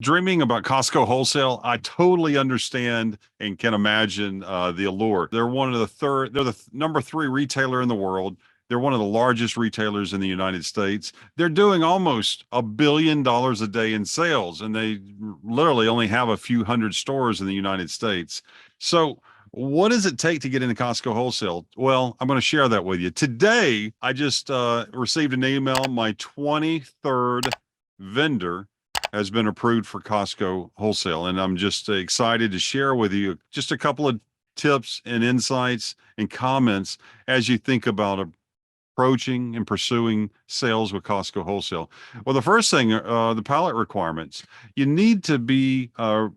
Dreaming about Costco wholesale, I totally understand and can imagine the allure. They're the number three retailer in the world. They're one of the largest retailers in the United States. They're doing almost $1 billion a day in sales, and they literally only have a few hundred stores in the United States. So, what does it take to get into Costco wholesale? Well, I'm going to share that with you. Today, I just received an email. My 23rd vendor has been approved for Costco wholesale. And I'm just excited to share with you just a couple of tips and insights and comments as you think about approaching and pursuing sales with Costco wholesale. Well, the first thing, the pallet requirements. You need to be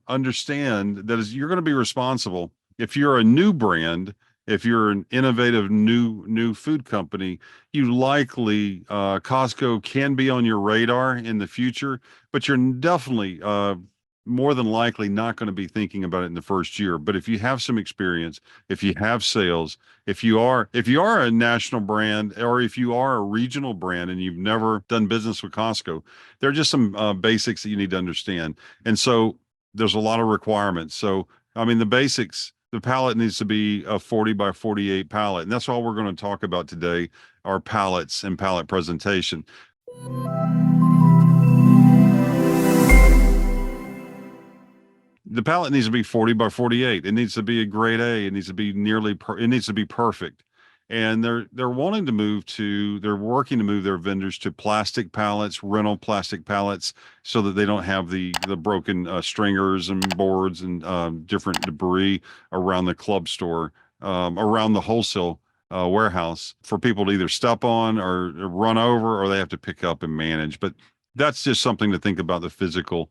understand that you're going to be responsible if you're a new brand. If you're an innovative new food company, you likely Costco can be on your radar in the future, but you're definitely more than likely not going to be thinking about it in the first year. But if you have some experience, if you have sales, if you are a national brand or if you are a regional brand and you've never done business with Costco, there are just some basics that you need to understand. And so there's a lot of requirements. So I mean the basics. The pallet needs to be a 40 by 48 pallet, and that's all we're going to talk about today: are pallets and pallet presentation. The pallet needs to be 40 by 48. It needs to be a grade A. It needs to be it needs to be perfect. And they're working to move their vendors to plastic pallets, rental plastic pallets, so that they don't have the broken stringers and boards and different debris around the club store, around the wholesale warehouse for people to either step on or run over, or they have to pick up and manage. But that's just something to think about, the physical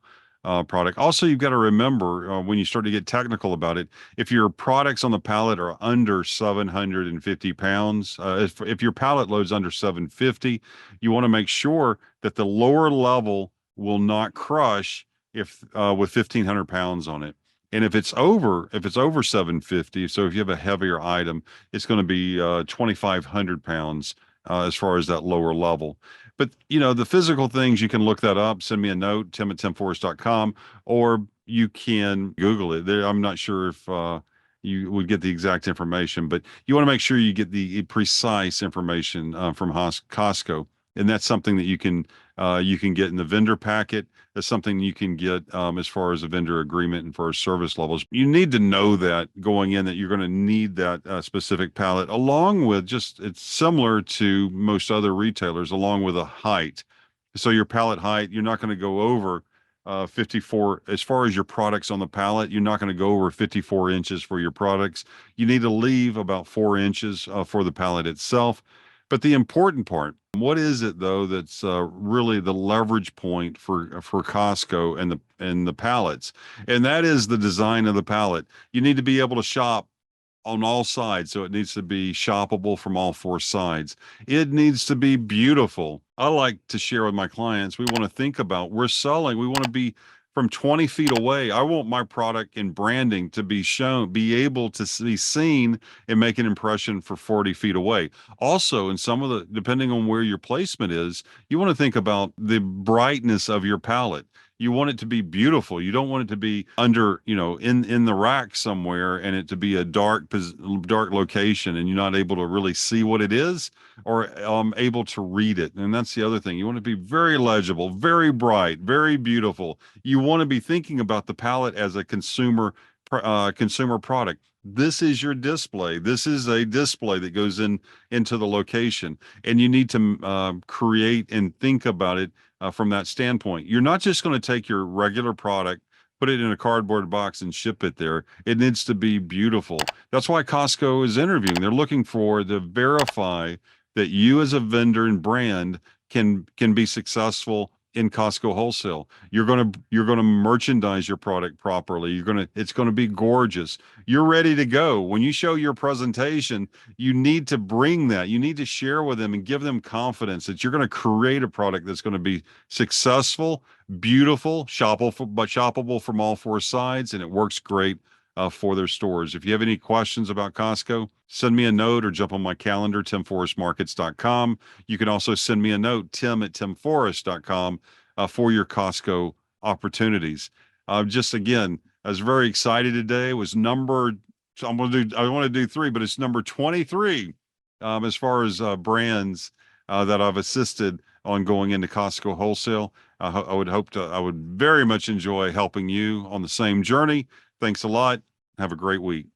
product. Also, you've got to remember when you start to get technical about it, if your products on the pallet are under 750 pounds, if your pallet loads under 750, you want to make sure that the lower level will not crush if with 1,500 pounds on it. And if it's over 750, so if you have a heavier item, it's going to be 2,500 pounds as far as that lower level. But the physical things, you can look that up. Send me a note, tim@timforest.com, or you can Google it. I'm not sure if you would get the exact information, but you want to make sure you get the precise information from Costco. And that's something that you can get in the vendor packet. That's something you can get as far as a vendor agreement and for service levels. You need to know that going in, that you're going to need that specific pallet, along with, just it's similar to most other retailers, along with a height. So your pallet height, you're not going to go over 54 as far as your products on the pallet. You're not going to go over 54 inches for your products. You need to leave about 4 inches for the pallet itself. But the important part, what is it though that's really the leverage point for Costco and the pallets? And that is the design of the pallet. You need to be able to shop on all sides, so it needs to be shoppable from all four sides. It needs to be beautiful. I like to share with my clients, we want to think about, we want to be from 20 feet away. I want my product and branding to be shown, be able to be seen and make an impression for 40 feet away. Also, in some of the, depending on where your placement is, you want to think about the brightness of your palette. You want it to be beautiful. You don't want it to be under, in the rack somewhere, and it to be a dark location and you're not able to really see what it is, or able to read it. And that's the other thing. You want it to be very legible, very bright, very beautiful. You want to be thinking about the palette as a consumer product. This is your display. This is a display that goes into the location, and you need to create and think about it from that standpoint. You're not just going to take your regular product, put it in a cardboard box, and ship it there. It needs to be beautiful. That's why Costco is interviewing. They're looking for to verify that you as a vendor and brand can be successful in Costco wholesale. You're gonna merchandise your product properly. It's gonna be gorgeous. You're ready to go. When you show your presentation, you need to bring that. You need to share with them and give them confidence that you're going to create a product that's going to be successful, beautiful, shoppable from all four sides, and it works great for their stores. If you have any questions about Costco, send me a note or jump on my calendar, timforestmarkets.com. You can also send me a note, tim@timforest.com, for your Costco opportunities. Just again, I was very excited today. It was number, so I want to do three, but it's number 23 as far as brands that I've assisted on going into Costco wholesale. I would very much enjoy helping you on the same journey. Thanks a lot. Have a great week.